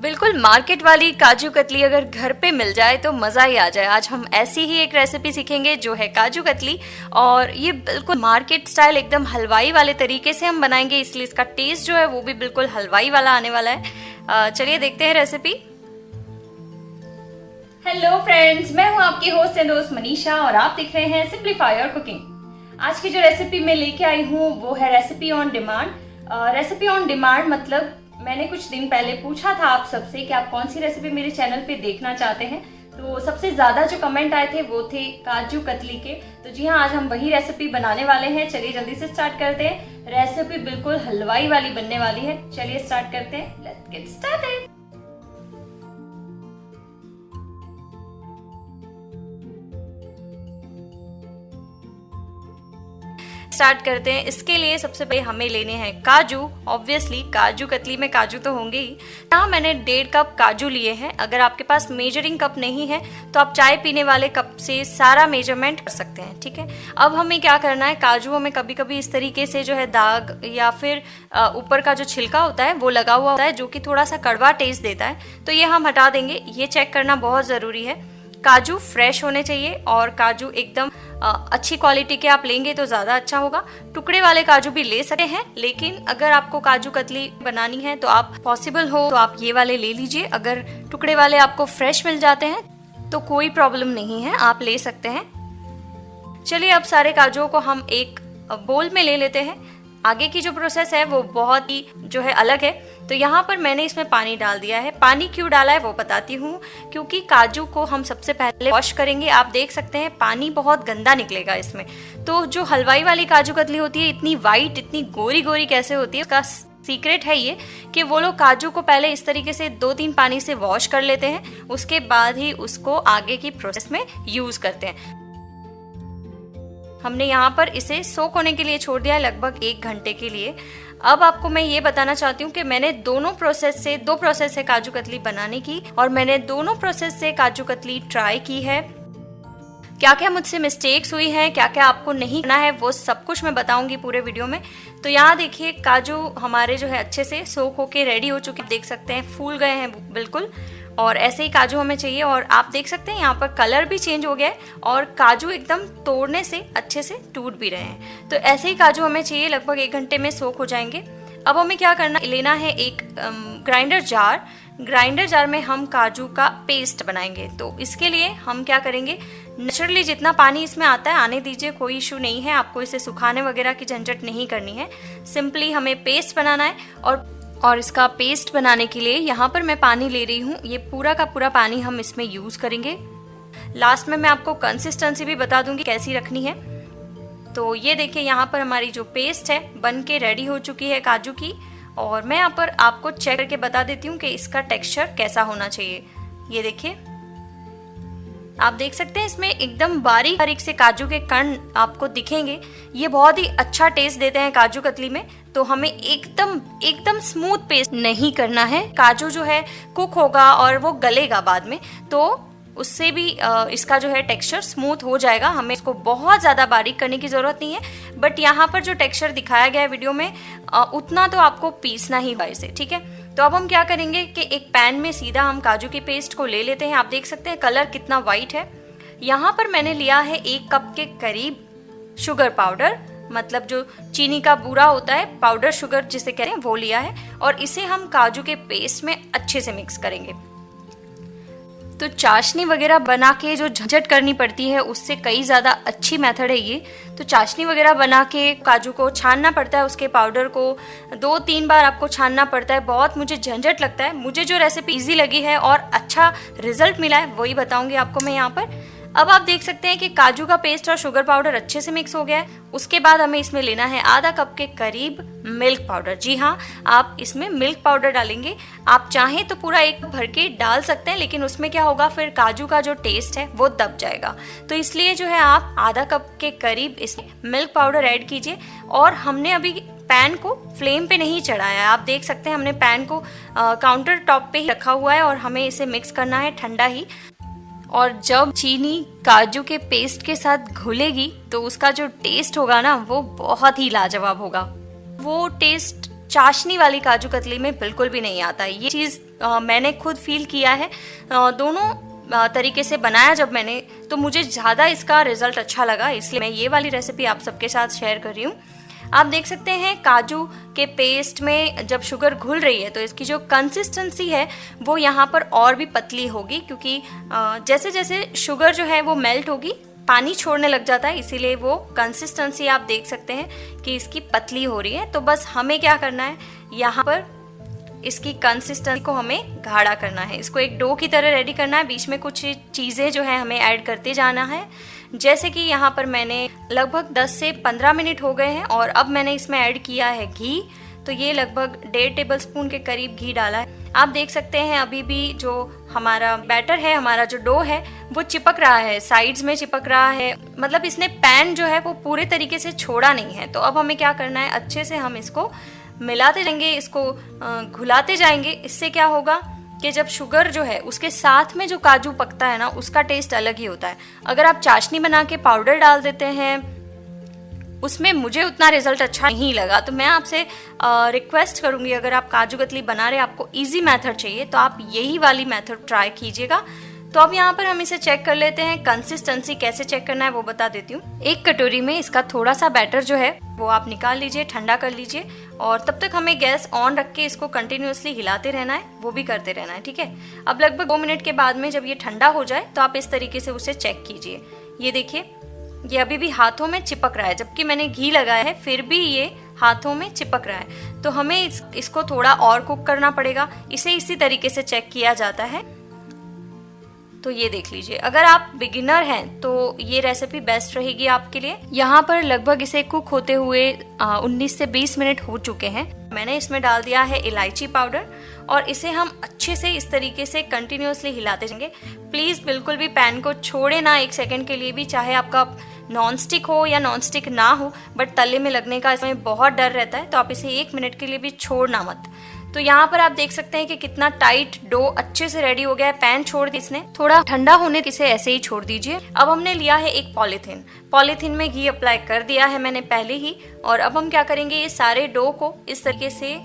बिल्कुल मार्केट वाली काजू कतली अगर घर पे मिल जाए तो मज़ा ही आ जाए। आज हम ऐसी ही एक रेसिपी सीखेंगे जो है काजू कतली, और ये बिल्कुल मार्केट स्टाइल एकदम हलवाई वाले तरीके से हम बनाएंगे, इसलिए इसका टेस्ट जो है वो भी बिल्कुल हलवाई वाला आने वाला है। चलिए देखते हैं रेसिपी। हेलो फ्रेंड्स, मैं हूँ आपकी होस्ट एंड दोस्त मनीषा और आप देख रहे हैं सिंपलीफाई योर कुकिंग। आज की जो रेसिपी मैं लेके आई हूँ वो है recipe on demand. Recipe on demand मतलब मैंने कुछ दिन पहले पूछा था आप सबसे कि आप कौन सी रेसिपी मेरे चैनल पे देखना चाहते हैं, तो सबसे ज्यादा जो कमेंट आए थे वो थे काजू कतली के। तो जी हाँ, आज हम वही रेसिपी बनाने वाले हैं। चलिए जल्दी से स्टार्ट करते हैं। रेसिपी बिल्कुल हलवाई वाली बनने वाली है। चलिए स्टार्ट करते हैं। Let's get started. स्टार्ट करते हैं। इसके लिए सबसे पहले हमें लेने हैं काजू। ऑब्वियसली काजू कतली में काजू तो होंगे ही। यहाँ मैंने 1.5 कप काजू लिए हैं। अगर आपके पास मेजरिंग कप नहीं है तो आप चाय पीने वाले कप से सारा मेजरमेंट कर सकते हैं, ठीक है। अब हमें क्या करना है, काजू में कभी कभी इस तरीके से जो है दाग या फिर ऊपर का जो छिलका होता है वो लगा हुआ होता है, जो कि थोड़ा सा कड़वा टेस्ट देता है, तो ये हम हटा देंगे। ये चेक करना बहुत ज़रूरी है। काजू फ्रेश होने चाहिए और काजू एकदम अच्छी क्वालिटी के आप लेंगे तो ज़्यादा अच्छा होगा। टुकड़े वाले काजू भी ले सकते हैं, लेकिन अगर आपको काजू कतली बनानी है तो आप पॉसिबल हो तो आप ये वाले ले लीजिए। अगर टुकड़े वाले आपको फ्रेश मिल जाते हैं तो कोई प्रॉब्लम नहीं है, आप ले सकते हैं। चलिए अब सारे काजुओं को हम एक बोल में ले लेते हैं। आगे की जो प्रोसेस है वो बहुत ही जो है अलग है। तो यहाँ पर मैंने इसमें पानी डाल दिया है। पानी क्यों डाला है वो बताती हूँ, क्योंकि काजू को हम सबसे पहले वॉश करेंगे। आप देख सकते हैं पानी बहुत गंदा निकलेगा इसमें। तो जो हलवाई वाली काजू कतली होती है इतनी वाइट, इतनी गोरी गोरी कैसे होती है, उसका सीक्रेट है ये कि वो लोग काजू को पहले इस तरीके से 2-3 पानी से वॉश कर लेते हैं, उसके बाद ही उसको आगे की प्रोसेस में यूज करते हैं। हमने यहाँ पर इसे सोक होने के लिए छोड़ दिया है लगभग 1 घंटे के लिए। अब आपको मैं ये बताना चाहती हूँ कि मैंने दो प्रोसेस से काजू कतली बनाने की, और मैंने दोनों प्रोसेस से काजू कतली ट्राई की है। क्या क्या मुझसे मिस्टेक्स हुई हैं, क्या क्या आपको नहीं करना है, वो सब कुछ मैं बताऊंगी पूरे वीडियो में। तो यहाँ देखिए काजू हमारे जो है अच्छे से सोक होके रेडी हो चुके, देख सकते हैं फूल गए हैं बिल्कुल। और ऐसे ही काजू हमें चाहिए, और आप देख सकते हैं यहाँ पर कलर भी चेंज हो गया है और काजू एकदम तोड़ने से अच्छे से टूट भी रहे हैं। तो ऐसे ही काजू हमें चाहिए, लगभग 1 घंटे में सोक हो जाएंगे। अब हमें क्या करना, लेना है एक ग्राइंडर जार में हम काजू का पेस्ट बनाएंगे। तो इसके लिए हम क्या करेंगे, नेचुरली जितना पानी इसमें आता है आने दीजिए, कोई इशू नहीं है। आपको इसे सुखाने वगैरह की झंझट नहीं करनी है, सिंपली हमें पेस्ट बनाना है। और इसका पेस्ट बनाने के लिए यहाँ पर मैं पानी ले रही हूँ। ये पूरा का पूरा पानी हम इसमें यूज करेंगे। लास्ट में मैं आपको कंसिस्टेंसी भी बता दूंगी कैसी रखनी है। तो ये देखिए यहाँ पर हमारी जो पेस्ट है बन के रेडी हो चुकी है काजू की, और मैं यहाँ पर आपको चेक करके बता देती हूँ कि इसका टेक्सचर कैसा होना चाहिए। ये देखिए, आप देख सकते हैं इसमें एकदम बारीक बारीक से काजू के कण आपको दिखेंगे। ये बहुत ही अच्छा टेस्ट देते हैं काजू कतली में। तो हमें एकदम स्मूथ पेस्ट नहीं करना है। काजू जो है कुक होगा और वो गलेगा बाद में, तो उससे भी इसका जो है टेक्सचर स्मूथ हो जाएगा। हमें इसको बहुत ज़्यादा बारीक करने की ज़रूरत नहीं है, बट यहाँ पर जो टेक्सचर दिखाया गया है वीडियो में उतना तो आपको पीसना ही होगा इसे, ठीक है। तो अब हम क्या करेंगे कि एक पैन में सीधा हम काजू की पेस्ट को ले लेते हैं। आप देख सकते हैं कलर कितना वाइट है। यहाँ पर मैंने लिया है 1 कप के करीब शुगर पाउडर, मतलब जो चीनी का बूरा होता है, पाउडर शुगर जिसे कहते हैं, वो लिया है। और इसे हम काजू के पेस्ट में अच्छे से मिक्स करेंगे। तो चाशनी वगैरह बना के जो झंझट करनी पड़ती है उससे कई ज़्यादा अच्छी मेथड है ये। तो चाशनी वगैरह बना के काजू को छानना पड़ता है, उसके पाउडर को 2-3 बार आपको छानना पड़ता है। बहुत मुझे झंझट लगता है। मुझे जो रेसिपी इजी लगी है और अच्छा रिजल्ट मिला है वही बताऊंगी आपको मैं यहाँ पर। अब आप देख सकते हैं कि काजू का पेस्ट और शुगर पाउडर अच्छे से मिक्स हो गया है। उसके बाद हमें इसमें लेना है आधा कप के करीब मिल्क पाउडर। जी हाँ, आप इसमें मिल्क पाउडर डालेंगे। आप चाहें तो पूरा 1 कप भर के डाल सकते हैं, लेकिन उसमें क्या होगा, फिर काजू का जो टेस्ट है वो दब जाएगा। तो इसलिए जो है आप आधा कप के करीब इसमें मिल्क पाउडर ऐड कीजिए। और हमने अभी पैन को फ्लेम पे नहीं चढ़ाया है। आप देख सकते हैं हमने पैन को काउंटर टॉप पे ही रखा हुआ है और हमें इसे मिक्स करना है ठंडा ही। और जब चीनी काजू के पेस्ट के साथ घुलेगी तो उसका जो टेस्ट होगा ना वो बहुत ही लाजवाब होगा। वो टेस्ट चाशनी वाली काजू कतली में बिल्कुल भी नहीं आता। ये चीज़ मैंने खुद फील किया है, दोनों तरीके से बनाया जब मैंने, तो मुझे ज़्यादा इसका रिजल्ट अच्छा लगा, इसलिए मैं ये वाली रेसिपी आप सबके साथ शेयर कर रही हूँ। आप देख सकते हैं काजू के पेस्ट में जब शुगर घुल रही है तो इसकी जो कंसिस्टेंसी है वो यहाँ पर और भी पतली होगी, क्योंकि जैसे जैसे शुगर जो है वो मेल्ट होगी पानी छोड़ने लग जाता है, इसीलिए वो कंसिस्टेंसी आप देख सकते हैं कि इसकी पतली हो रही है। तो बस हमें क्या करना है, यहाँ पर इसकी कंसिस्टेंसी को हमें गाढ़ा करना है, इसको एक डो की तरह रेडी करना है। बीच में कुछ चीज़ें जो है हमें ऐड करते जाना है, जैसे कि यहाँ पर मैंने लगभग 10 से 15 मिनट हो गए हैं और अब मैंने इसमें ऐड किया है घी। तो ये लगभग 1.5 टेबलस्पून के करीब घी डाला है। आप देख सकते हैं अभी भी जो हमारा बैटर है, हमारा जो डो है वो चिपक रहा है, साइड्स में चिपक रहा है, मतलब इसने पैन जो है वो पूरे तरीके से छोड़ा नहीं है। तो अब हमें क्या करना है, अच्छे से हम इसको मिलाते जाएंगे, इसको घुलाते जाएंगे। इससे क्या होगा कि जब शुगर जो है उसके साथ में जो काजू पकता है ना, उसका टेस्ट अलग ही होता है। अगर आप चाशनी बना के पाउडर डाल देते हैं उसमें मुझे उतना रिजल्ट अच्छा नहीं लगा। तो मैं आपसे रिक्वेस्ट करूंगी, अगर आप काजू कतली बना रहे, आपको इजी मेथड चाहिए तो आप यही वाली मेथड ट्राई कीजिएगा। तो अब यहाँ पर हम इसे चेक कर लेते हैं। कंसिस्टेंसी कैसे चेक करना है वो बता देती हूँ। एक कटोरी में इसका थोड़ा सा बैटर जो है वो आप निकाल लीजिए, ठंडा कर लीजिए, और तब तक हमें गैस ऑन रख के इसको कंटिन्यूअसली हिलाते रहना है, वो भी करते रहना है, ठीक है। अब लगभग 2 मिनट के बाद में जब ये ठंडा हो जाए तो आप इस तरीके से उसे चेक कीजिए। ये देखिए, ये अभी भी हाथों में चिपक रहा है, जबकि मैंने घी लगाया है फिर भी ये हाथों में चिपक रहा है। तो हमें इसको थोड़ा और कुक करना पड़ेगा। इसे इसी तरीके से चेक किया जाता है। तो ये देख लीजिए, अगर आप बिगिनर हैं तो ये रेसिपी बेस्ट रहेगी आपके लिए। यहाँ पर लगभग इसे कुक होते हुए 19 से 20 मिनट हो चुके हैं। मैंने इसमें डाल दिया है इलायची पाउडर और इसे हम अच्छे से इस तरीके से कंटिन्यूअसली हिलाते जाएंगे। प्लीज़ बिल्कुल भी पैन को छोड़े ना 1 सेकंड के लिए भी, चाहे आपका नॉन स्टिक हो या नॉन स्टिक ना हो, बट तले में लगने का इसमें बहुत डर रहता है, तो आप इसे 1 मिनट के लिए भी छोड़ना मत। तो यहाँ पर आप देख सकते हैं कि कितना टाइट डो अच्छे से रेडी हो गया है। पैन छोड़ दी इसने, थोड़ा ठंडा होने इसे ऐसे ही छोड़ दीजिए। अब हमने लिया है एक पॉलीथीन में घी अप्लाई कर दिया है मैंने पहले ही, और अब हम क्या करेंगे, ये सारे डो को इस तरीके से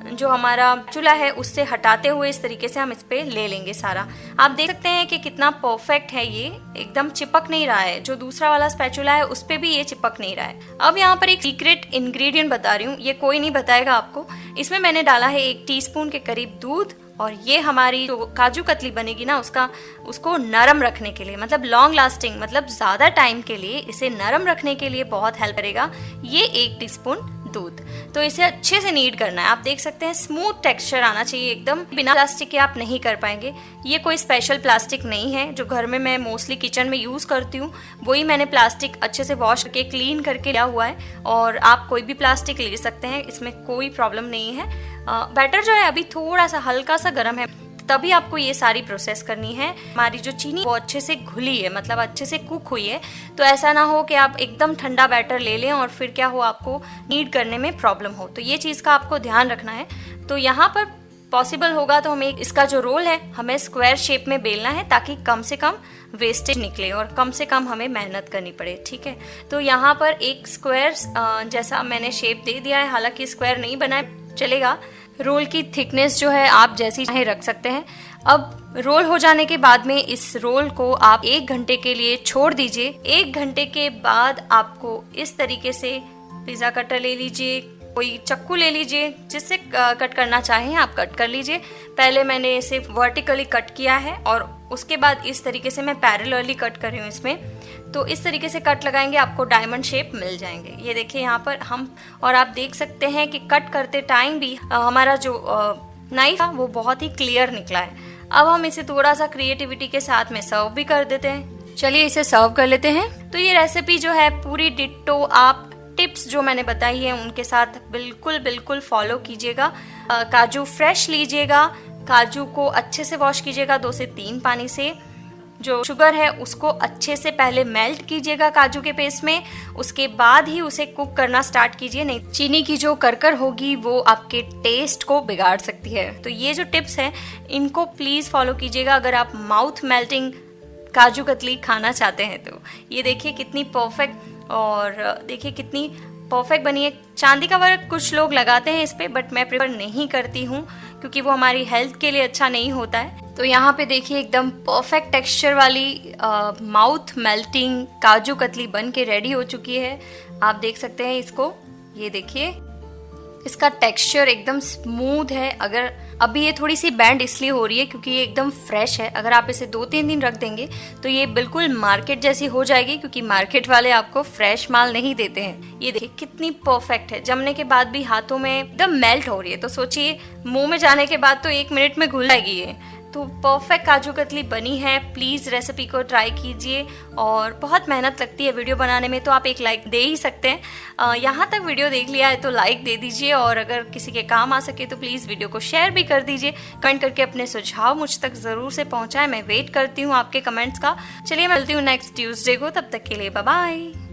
जो हमारा चूल्हा है उससे हटाते हुए इस तरीके से हम इस पे ले लेंगे सारा। आप देख सकते हैं कि कितना परफेक्ट है, ये एकदम चिपक नहीं रहा है। जो दूसरा वाला स्पैचुला है उस पे भी ये चिपक नहीं रहा है। अब यहाँ पर एक सीक्रेट इंग्रेडिएंट बता रही हूँ, ये कोई नहीं बताएगा आपको। इसमें मैंने डाला है 1 टीस्पून के करीब दूध, और ये हमारी जो काजू कतली बनेगी ना उसको नरम रखने के लिए, मतलब लॉन्ग लास्टिंग, मतलब ज़्यादा टाइम के लिए इसे नरम रखने के लिए बहुत हेल्प करेगा ये 1 टीस्पून दूध। तो इसे अच्छे से नीड करना है। आप देख सकते हैं स्मूथ टेक्सचर आना चाहिए एकदम, बिना प्लास्टिक के आप नहीं कर पाएंगे। ये कोई स्पेशल प्लास्टिक नहीं है, जो घर में मैं मोस्टली किचन में यूज़ करती हूँ वही मैंने प्लास्टिक अच्छे से वॉश करके क्लीन करके लिया हुआ है, और आप कोई भी प्लास्टिक ले सकते हैं, इसमें कोई प्रॉब्लम नहीं है। बैटर जो है अभी थोड़ा सा हल्का सा गर्म है, तभी आपको ये सारी प्रोसेस करनी है। हमारी जो चीनी वो अच्छे से घुली है, मतलब अच्छे से कुक हुई है। तो ऐसा ना हो कि आप एकदम ठंडा बैटर ले लें और फिर क्या हो, आपको नीड करने में प्रॉब्लम हो। तो ये चीज़ का आपको ध्यान रखना है। तो यहाँ पर पॉसिबल होगा तो हमें इसका जो रोल है हमें स्क्वायर शेप में बेलना है, ताकि कम से कम वेस्टेज निकले और कम से कम हमें मेहनत करनी पड़े, ठीक है। तो यहाँ पर एक स्क्वायर जैसा मैंने शेप दे दिया है, हालांकि स्क्वायर नहीं बना है चलेगा। रोल की थिकनेस जो है आप जैसी चाहे रख सकते हैं। अब रोल हो जाने के बाद में इस रोल को आप 1 घंटे के लिए छोड़ दीजिए। 1 घंटे के बाद आपको इस तरीके से पिज़्ज़ा कटर ले लीजिए, कोई चाकू ले लीजिए, जिससे कट करना चाहें आप कट कर लीजिए। पहले मैंने इसे वर्टिकली कट किया है और उसके बाद इस तरीके से मैं पैरेलली कट कर रही हूँ इसमें। तो इस तरीके से कट लगाएंगे, आपको डायमंड शेप मिल जाएंगे। ये देखिए यहाँ पर हम, और आप देख सकते हैं कि कट करते टाइम भी हमारा जो नाइफ था वो बहुत ही क्लियर निकला है। अब हम इसे थोड़ा सा क्रिएटिविटी के साथ में सर्व भी कर देते हैं। चलिए इसे सर्व कर लेते हैं। तो ये रेसिपी जो है पूरी डिट्टो आप टिप्स जो मैंने बताई है उनके साथ बिल्कुल फॉलो कीजिएगा। काजू फ्रेश लीजिएगा, काजू को अच्छे से वॉश कीजिएगा 2 से 3 पानी से। जो शुगर है उसको अच्छे से पहले मेल्ट कीजिएगा काजू के पेस्ट में, उसके बाद ही उसे कुक करना स्टार्ट कीजिए, नहीं चीनी की जो करकर होगी वो आपके टेस्ट को बिगाड़ सकती है। तो ये जो टिप्स हैं इनको प्लीज़ फॉलो कीजिएगा अगर आप माउथ मेल्टिंग काजू कतली खाना चाहते हैं। तो ये देखिए कितनी परफेक्ट, और देखिए कितनी परफेक्ट बनी है। चांदी का वर्क कुछ लोग लगाते हैं इस पे, बट मैं प्रेफर नहीं करती हूँ क्योंकि वो हमारी हेल्थ के लिए अच्छा नहीं होता है। तो यहाँ पे देखिए एकदम परफेक्ट टेक्सचर वाली माउथ मेल्टिंग काजू कतली बन के रेडी हो चुकी है। आप देख सकते हैं इसको, ये देखिए इसका टेक्सचर एकदम स्मूथ है। अगर अभी ये थोड़ी सी बैंड इसलिए हो रही है क्योंकि ये एकदम फ्रेश है। अगर आप इसे 2-3 दिन रख देंगे तो ये बिल्कुल मार्केट जैसी हो जाएगी, क्योंकि मार्केट वाले आपको फ्रेश माल नहीं देते हैं। ये देखिए कितनी परफेक्ट है, जमने के बाद भी हाथों में एकदम मेल्ट हो रही है। तो सोचिए मुंह में जाने के बाद तो 1 मिनट में घुल जाएगी ये। तो परफेक्ट काजू कतली बनी है। प्लीज़ रेसिपी को ट्राई कीजिए, और बहुत मेहनत लगती है वीडियो बनाने में, तो आप एक लाइक दे ही सकते हैं। यहाँ तक वीडियो देख लिया है तो लाइक दे दीजिए, और अगर किसी के काम आ सके तो प्लीज़ वीडियो को शेयर भी कर दीजिए। कमेंट करके अपने सुझाव मुझ तक ज़रूर से पहुँचाएं, मैं वेट करती हूँ आपके कमेंट्स का। चलिए मैं मिलती हूँ नेक्स्ट ट्यूसडे को, तब तक के लिए बाय बाय।